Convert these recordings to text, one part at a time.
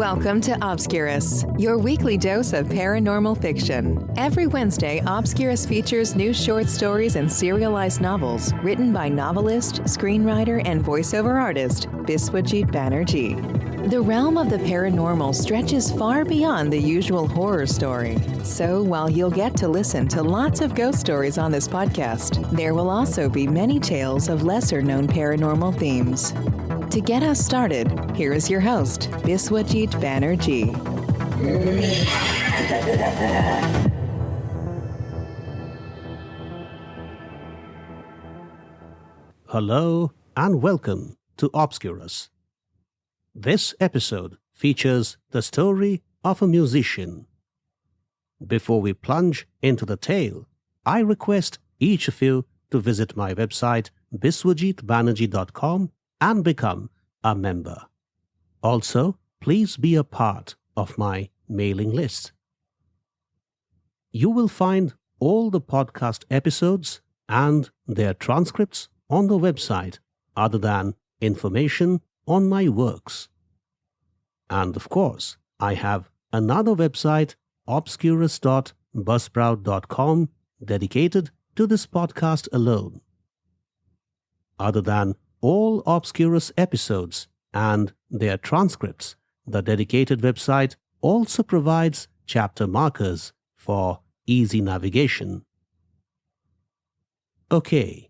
Welcome to Obscurus, your weekly dose of paranormal fiction. Every Wednesday, Obscurus features new short stories and serialized novels written by novelist, screenwriter, and voiceover artist Biswajit Banerjee. The realm of the paranormal stretches far beyond the usual horror story. So while you'll get to listen to lots of ghost stories on this podcast, there will also be many tales of lesser-known paranormal themes. To get us started, here is your host, Biswajit Banerjee. Hello and welcome to Obscurus. This episode features the story of a musician. Before we plunge into the tale, I request each of you to visit my website biswajitbanerjee.com and become a member. Also, please be a part of my mailing list. You will find all the podcast episodes and their transcripts on the website, other than information on my works. And of course, I have another website, obscurus.buzzsprout.com, dedicated to this podcast alone. Other than all Obscurus episodes and their transcripts, the dedicated website also provides chapter markers for easy navigation. Okay,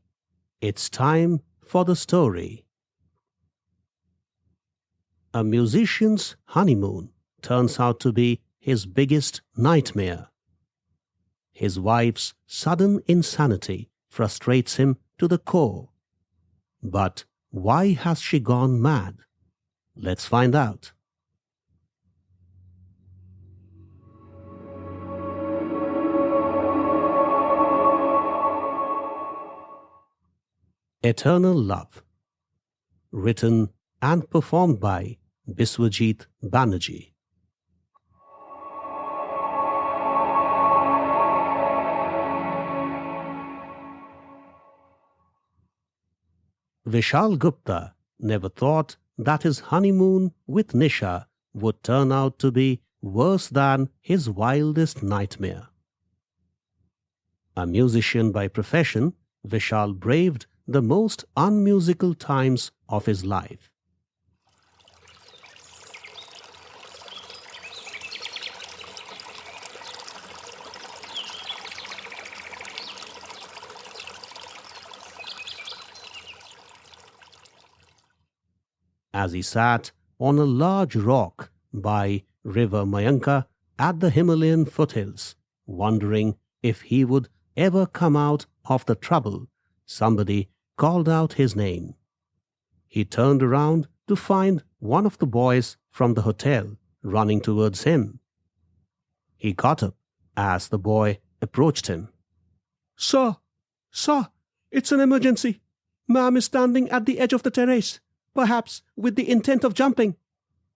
it's time for the story. A musician's honeymoon turns out to be his biggest nightmare. His wife's sudden insanity frustrates him to the core. But why has she gone mad? Let's find out. Eternal Love. Written and performed by Biswajit Banerjee. Vishal Gupta never thought that his honeymoon with Nisha would turn out to be worse than his wildest nightmare. A musician by profession, Vishal braved the most unmusical times of his life. As he sat on a large rock by River Mayanka at the Himalayan foothills, wondering if he would ever come out of the trouble, somebody called out his name. He turned around to find one of the boys from the hotel running towards him. He got up as the boy approached him. Sir, it's an emergency. Ma'am is standing at the edge of the terrace, perhaps with the intent of jumping,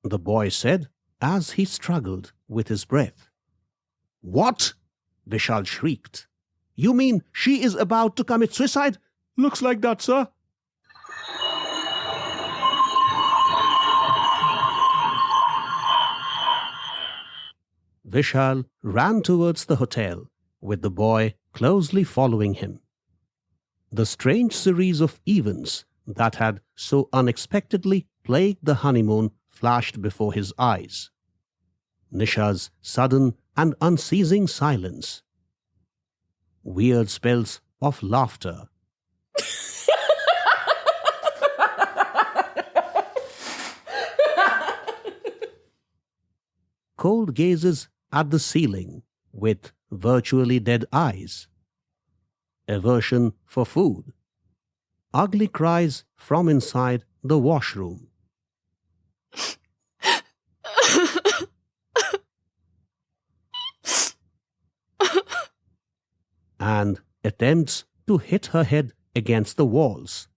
the boy said as he struggled with his breath. What? Vishal shrieked. You mean she is about to commit suicide? Looks like that, sir. Vishal ran towards the hotel, with the boy closely following him. The strange series of events that had so unexpectedly plagued the honeymoon flashed before his eyes. Nisha's sudden and unceasing silence. Weird spells of laughter. Cold gazes at the ceiling with virtually dead eyes. Aversion for food. Ugly cries from inside the washroom. And attempts to hit her head against the walls.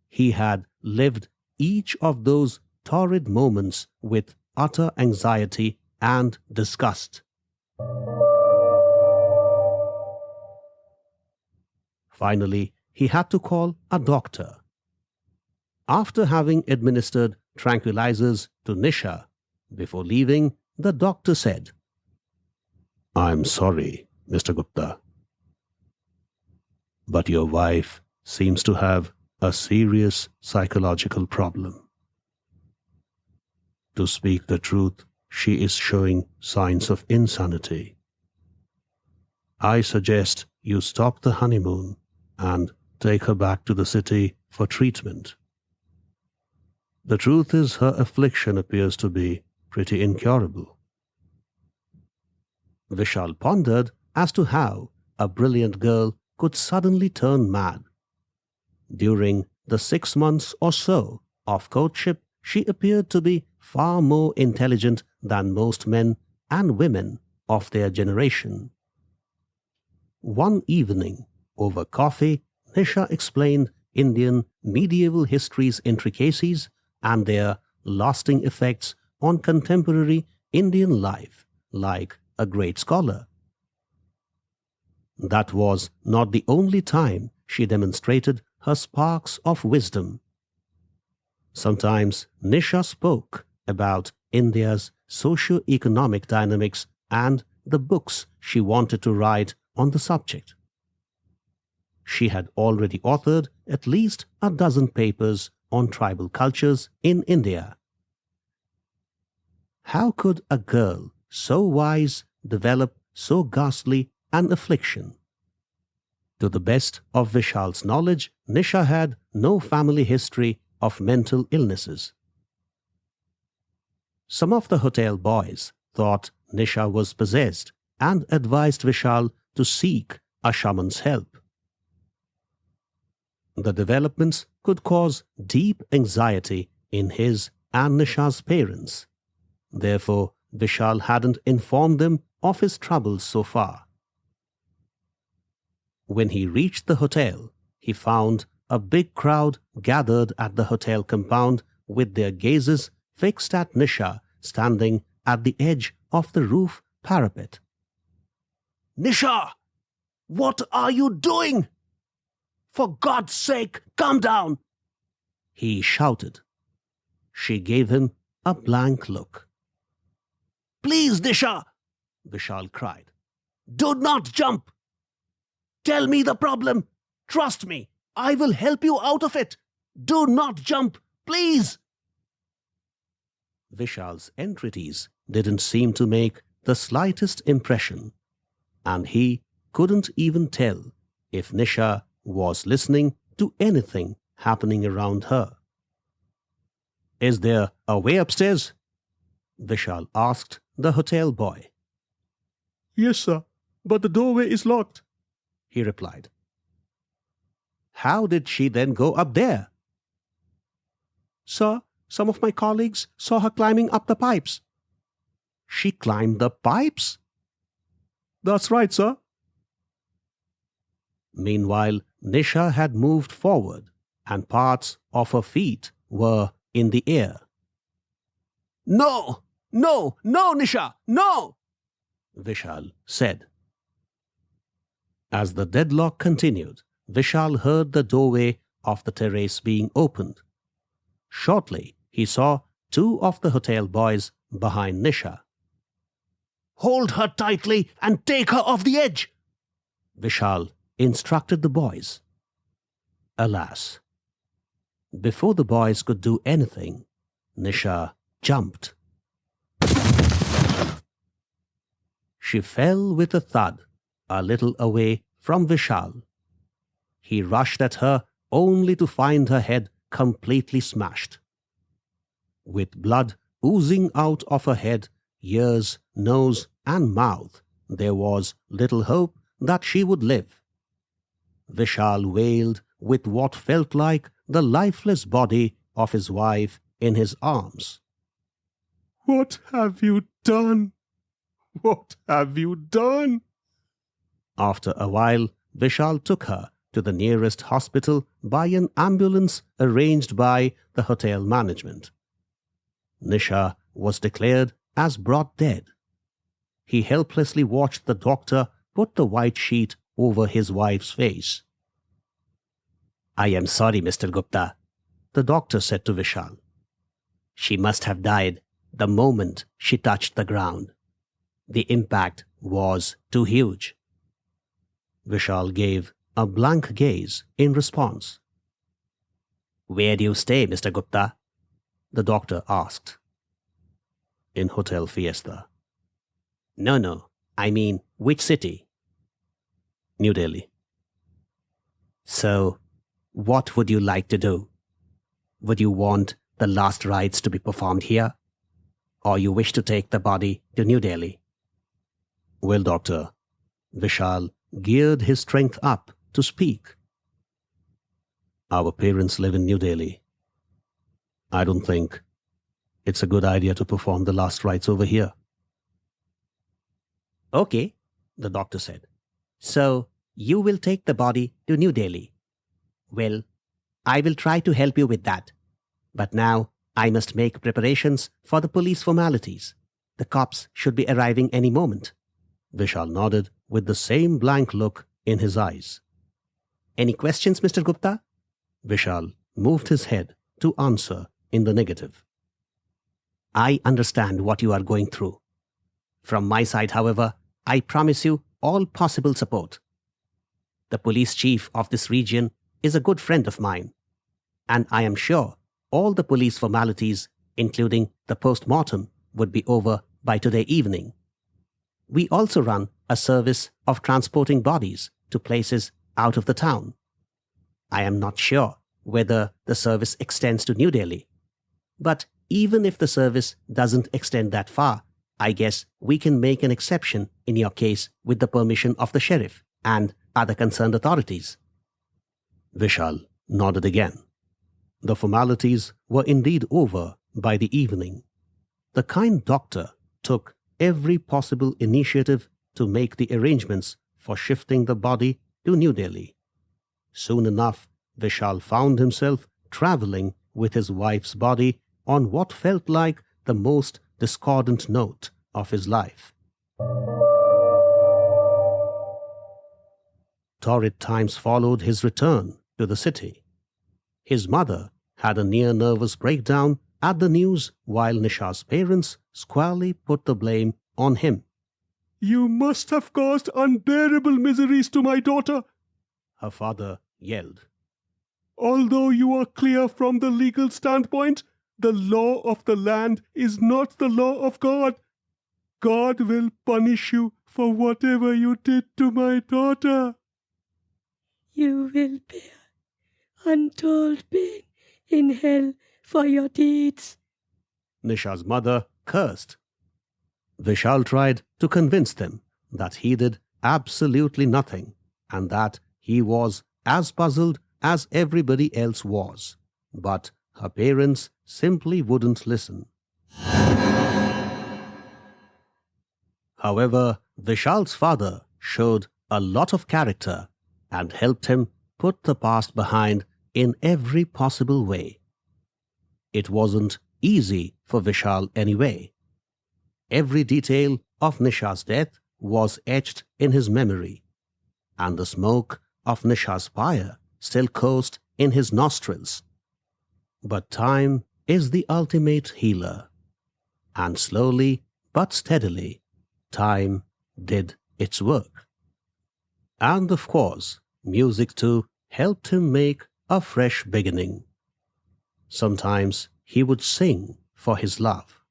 He had lived each of those torrid moments with utter anxiety and disgust. Finally, he had to call a doctor. After having administered tranquilizers to Nisha, before leaving, the doctor said, "I'm sorry, Mr. Gupta, but your wife seems to have a serious psychological problem. To speak the truth, she is showing signs of insanity. I suggest you stop the honeymoon and take her back to the city for treatment. The truth is her affliction appears to be pretty incurable." Vishal pondered as to how a brilliant girl could suddenly turn mad. During the 6 months or so of courtship, she appeared to be far more intelligent than most men and women of their generation. One evening, over coffee, Nisha explained Indian medieval history's intricacies and their lasting effects on contemporary Indian life like a great scholar. That was not the only time she demonstrated her sparks of wisdom. Sometimes Nisha spoke about India's socio-economic dynamics and the books she wanted to write on the subject. She had already authored at least a dozen papers on tribal cultures in India. How could a girl so wise develop so ghastly an affliction? To the best of Vishal's knowledge, Nisha had no family history of mental illnesses. Some of the hotel boys thought Nisha was possessed and advised Vishal to seek a shaman's help. The developments could cause deep anxiety in his and Nisha's parents. Therefore, Vishal hadn't informed them of his troubles so far. When he reached the hotel, he found a big crowd gathered at the hotel compound with their gazes fixed at Nisha standing at the edge of the roof parapet. "Nisha! What are you doing? For God's sake, come down!" he shouted. She gave him a blank look. "Please, Nisha!" Vishal cried. "Do not jump! Tell me the problem. Trust me, I will help you out of it. Do not jump, please!" Vishal's entreaties didn't seem to make the slightest impression, and he couldn't even tell if Nisha was listening to anything happening around her. "Is there a way upstairs?" Vishal asked the hotel boy. "Yes, sir, but the doorway is locked," he replied. "How did she then go up there?" "Sir, some of my colleagues saw her climbing up the pipes." "She climbed the pipes?" "That's right, sir." Meanwhile, Nisha had moved forward, and parts of her feet were in the air. "No! No! No, Nisha! No!" Vishal said. As the deadlock continued, Vishal heard the doorway of the terrace being opened. Shortly, he saw 2 of the hotel boys behind Nisha. "Hold her tightly and take her off the edge," Vishal instructed the boys. Alas, before the boys could do anything, Nisha jumped. She fell with a thud a little away from Vishal. He rushed at her only to find her head completely smashed. With blood oozing out of her head, ears, nose, and mouth, there was little hope that she would live. Vishal wailed with what felt like the lifeless body of his wife in his arms. "What have you done? What have you done?" After a while, Vishal took her to the nearest hospital by an ambulance arranged by the hotel management. Nisha was declared as brought dead. He helplessly watched the doctor put the white sheet over his wife's face. I am sorry, Mr. Gupta, the doctor said to Vishal. She must have died the moment she touched the ground. The impact was too huge. Vishal gave a blank gaze in response. Where do you stay, Mr. Gupta? The doctor asked. In Hotel Fiesta. No, I mean, which city? New Delhi. So, what would you like to do? Would you want the last rites to be performed here? Or you wish to take the body to New Delhi? Well, doctor, Vishal geared his strength up to speak. Our parents live in New Delhi. I don't think it's a good idea to perform the last rites over here. Okay, the doctor said. So, you will take the body to New Delhi. Well, I will try to help you with that. But now, I must make preparations for the police formalities. The cops should be arriving any moment. Vishal nodded with the same blank look in his eyes. Any questions, Mr. Gupta? Vishal moved his head to answer in the negative. I understand what you are going through. From my side, however, I promise you all possible support. The police chief of this region is a good friend of mine, and I am sure all the police formalities, including the post-mortem, would be over by today evening. We also run a service of transporting bodies to places out of the town. I am not sure whether the service extends to New Delhi, but even if the service doesn't extend that far, I guess we can make an exception in your case with the permission of the sheriff and other concerned authorities. Vishal nodded again. The formalities were indeed over by the evening. The kind doctor took every possible initiative to make the arrangements for shifting the body to New Delhi. Soon enough, Vishal found himself traveling with his wife's body on what felt like the most discordant note of his life. Torrid times followed his return to the city. His mother had a near nervous breakdown at the news while Nisha's parents squarely put the blame on him. You must have caused unbearable miseries to my daughter, her father yelled. Although you are clear from the legal standpoint, the law of the land is not the law of God. God will punish you for whatever you did to my daughter. You will bear untold pain in hell for your deeds. Nisha's mother cursed. Vishal tried to convince them that he did absolutely nothing and that he was as puzzled as everybody else was. But her parents simply wouldn't listen. However, Vishal's father showed a lot of character and helped him put the past behind in every possible way. It wasn't easy for Vishal anyway. Every detail of Nisha's death was etched in his memory, and the smoke of Nisha's fire still coursed in his nostrils. But time is the ultimate healer, and slowly but steadily, time did its work. And of course, music too helped him make a fresh beginning. Sometimes he would sing for his love.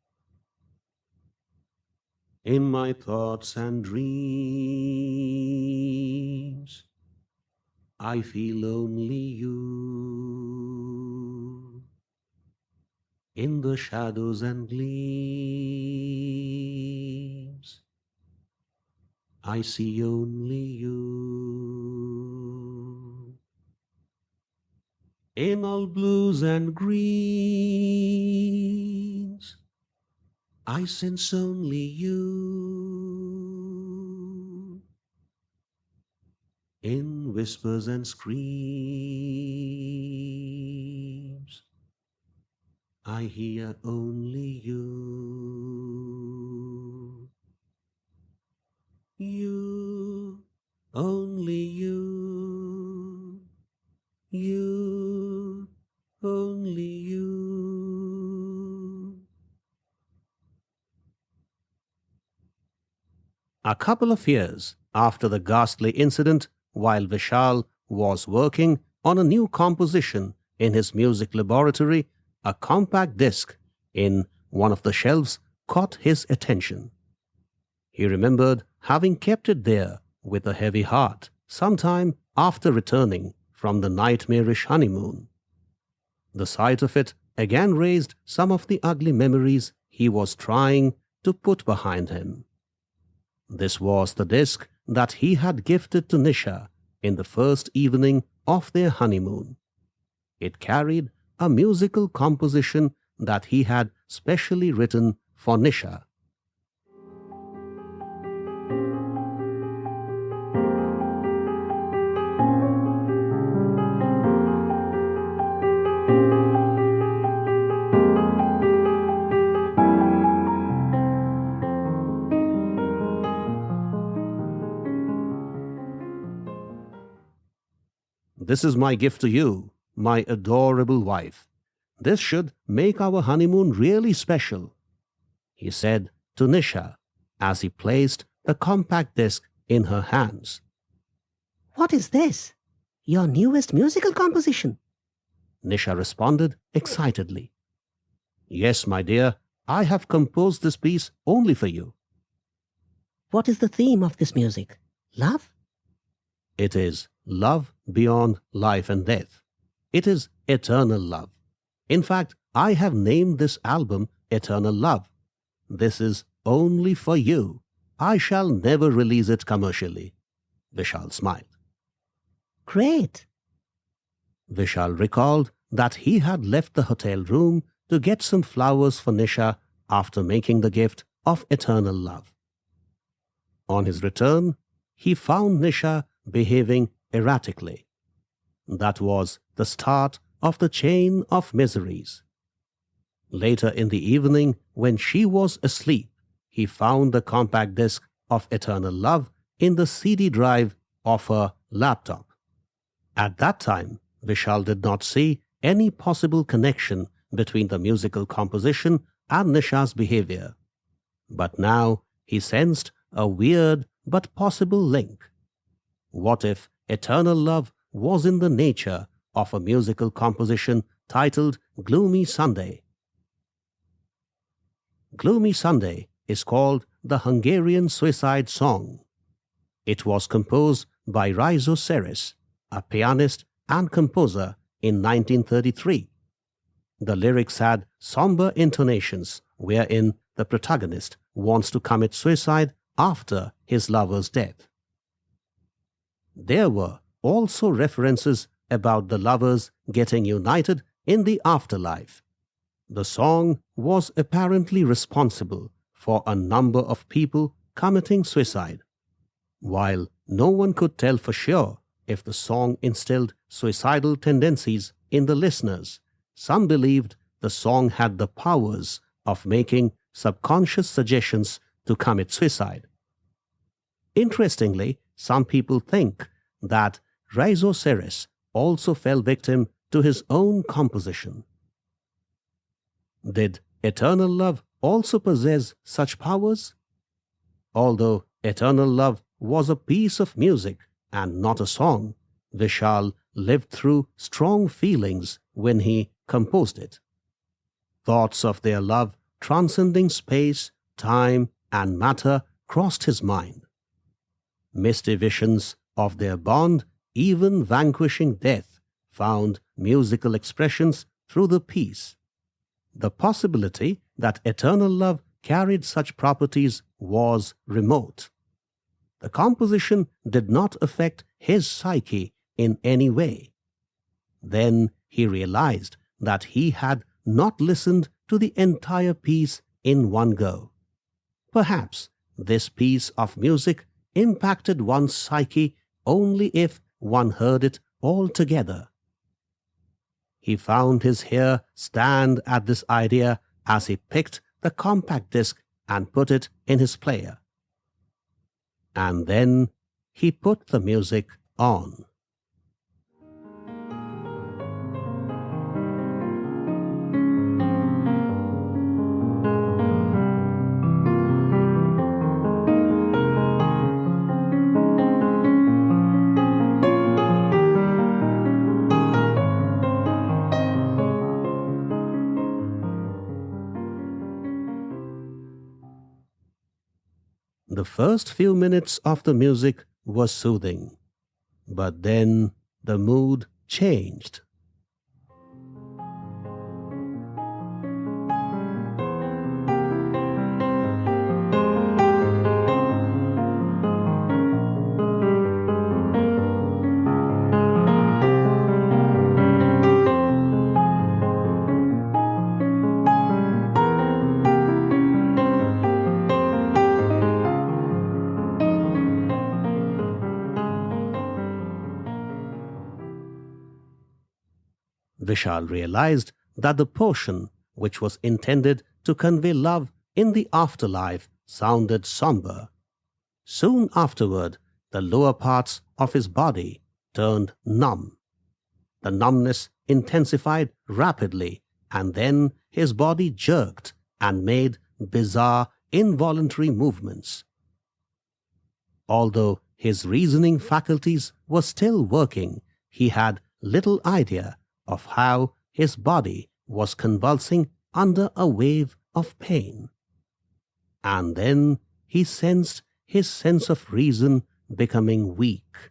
In my thoughts and dreams, I feel only you. In the shadows and gleams, I see only you. In all blues and greens, I sense only you. In whispers and screams, I hear only you. You, only you, you. A couple of years after the ghastly incident, while Vishal was working on a new composition in his music laboratory, a compact disc in one of the shelves caught his attention. He remembered having kept it there with a heavy heart sometime after returning from the nightmarish honeymoon. The sight of it again raised some of the ugly memories he was trying to put behind him. This was the disc that he had gifted to Nisha in the first evening of their honeymoon. It carried a musical composition that he had specially written for Nisha. This is my gift to you, my adorable wife. This should make our honeymoon really special, he said to Nisha as he placed the compact disc in her hands. What is this? Your newest musical composition? Nisha responded excitedly. Yes, my dear, I have composed this piece only for you. What is the theme of this music? Love? It is love beyond life and death. It is eternal love. In fact, I have named this album Eternal Love. This is only for you. I shall never release it commercially. Vishal smiled. Great. Vishal recalled that he had left the hotel room to get some flowers for Nisha after making the gift of eternal love. On his return, he found Nisha behaving erratically. That was the start of the chain of miseries. Later in the evening, when she was asleep, he found the compact disc of Eternal Love in the CD drive of her laptop. At that time, Vishal did not see any possible connection between the musical composition and Nisha's behavior. But now he sensed a weird but possible link. What if Eternal Love was in the nature of a musical composition titled Gloomy Sunday? Gloomy Sunday is called the Hungarian Suicide Song. It was composed by Rhizocerace, a pianist and composer, in 1933. The lyrics had somber intonations wherein the protagonist wants to commit suicide after his lover's death. There were also references about the lovers getting united in the afterlife. The song was apparently responsible for a number of people committing suicide. While no one could tell for sure if the song instilled suicidal tendencies in the listeners, some believed the song had the powers of making subconscious suggestions to commit suicide. Interestingly, some people think that Rhizocerace also fell victim to his own composition. Did Eternal Love also possess such powers? Although Eternal Love was a piece of music and not a song, Vishal lived through strong feelings when he composed it. Thoughts of their love transcending space, time, and matter crossed his mind. Misty visions of their bond, even vanquishing death, found musical expressions through the piece. The possibility that Eternal Love carried such properties was remote. The composition did not affect his psyche in any way. Then he realized that he had not listened to the entire piece in one go. Perhaps this piece of music impacted one's psyche only if one heard it all together. He found his hair stand at this idea as he picked the compact disc and put it in his player. And then he put the music on. The first few minutes of the music was soothing, but then the mood changed. Vishal realized that the portion which was intended to convey love in the afterlife sounded somber. Soon afterward, the lower parts of his body turned numb. The numbness intensified rapidly, and then his body jerked and made bizarre, involuntary movements. Although his reasoning faculties were still working, he had little idea of how his body was convulsing under a wave of pain. And then he sensed his sense of reason becoming weak.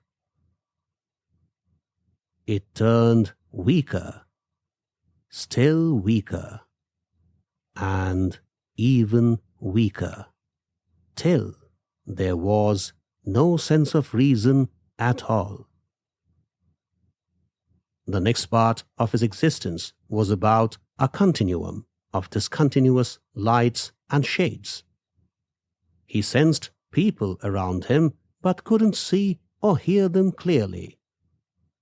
It turned weaker, still weaker, and even weaker, till there was no sense of reason at all. The next part of his existence was about a continuum of discontinuous lights and shades. He sensed people around him but couldn't see or hear them clearly.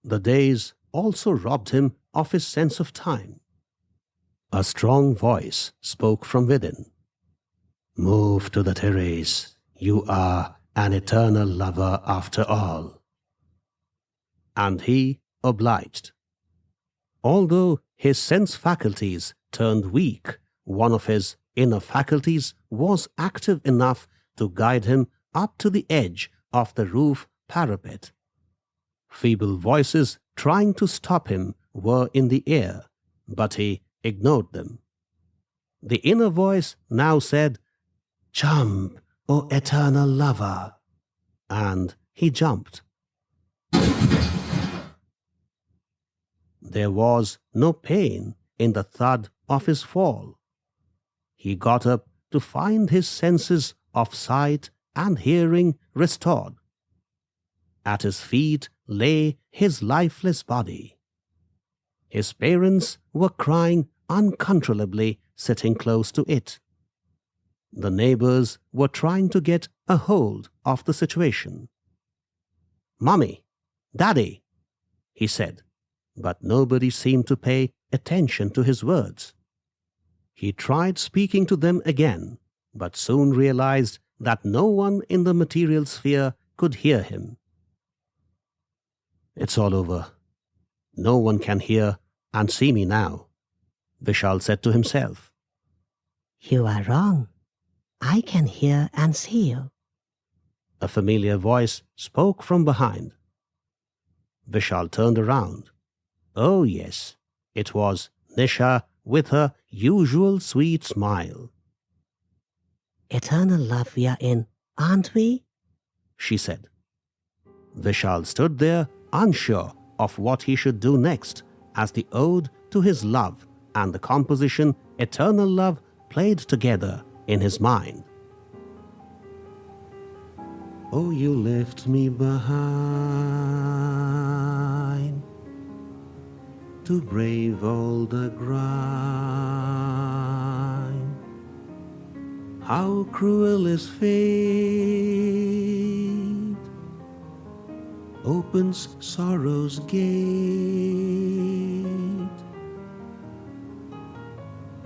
The days also robbed him of his sense of time. A strong voice spoke from within. "Move to the terrace. You are an eternal lover after all." And he obliged. Although his sense faculties turned weak, one of his inner faculties was active enough to guide him up to the edge of the roof parapet. Feeble voices trying to stop him were in the air, but he ignored them. The inner voice now said, "Jump, O eternal lover," and he jumped. There was no pain in the thud of his fall. He got up to find his senses of sight and hearing restored. At his feet lay his lifeless body. His parents were crying uncontrollably, sitting close to it. The neighbors were trying to get a hold of the situation. "Mummy, Daddy," he said, but nobody seemed to pay attention to his words. He tried speaking to them again, but soon realized that no one in the material sphere could hear him. "It's all over. No one can hear and see me now," Vishal said to himself. You are wrong. I can hear and see you. A familiar voice spoke from behind. Vishal turned around. Oh yes, it was Nisha with her usual sweet smile. Eternal love we are in, aren't we? She said. Vishal stood there, unsure of what he should do next, as the ode to his love and the composition Eternal Love played together in his mind. Oh, you left me behind to brave all the grind. How cruel is fate, opens sorrow's gate.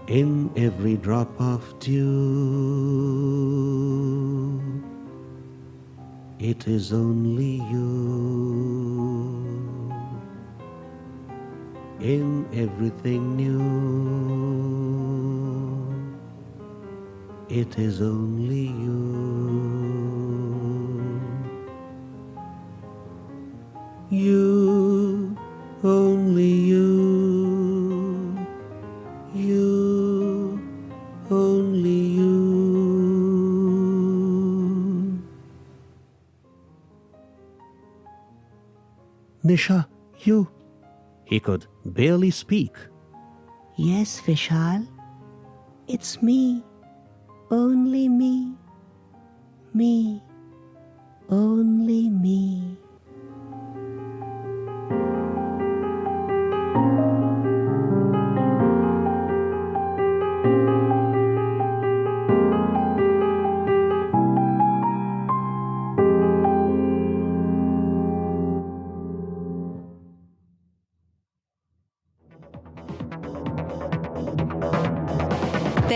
In every drop of dew, it is only you. In everything new, it is only you. You, only you. You, only you. Nisha, you... He could barely speak. Yes, Vishal. It's me. Only me. Me. Only me.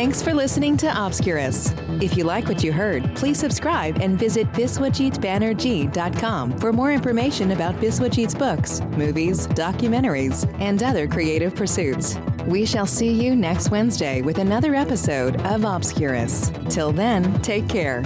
Thanks for listening to Obscurus. If you like what you heard, please subscribe and visit biswajitbanerjee.com for more information about Biswajit's books, movies, documentaries, and other creative pursuits. We shall see you next Wednesday with another episode of Obscurus. Till then, take care.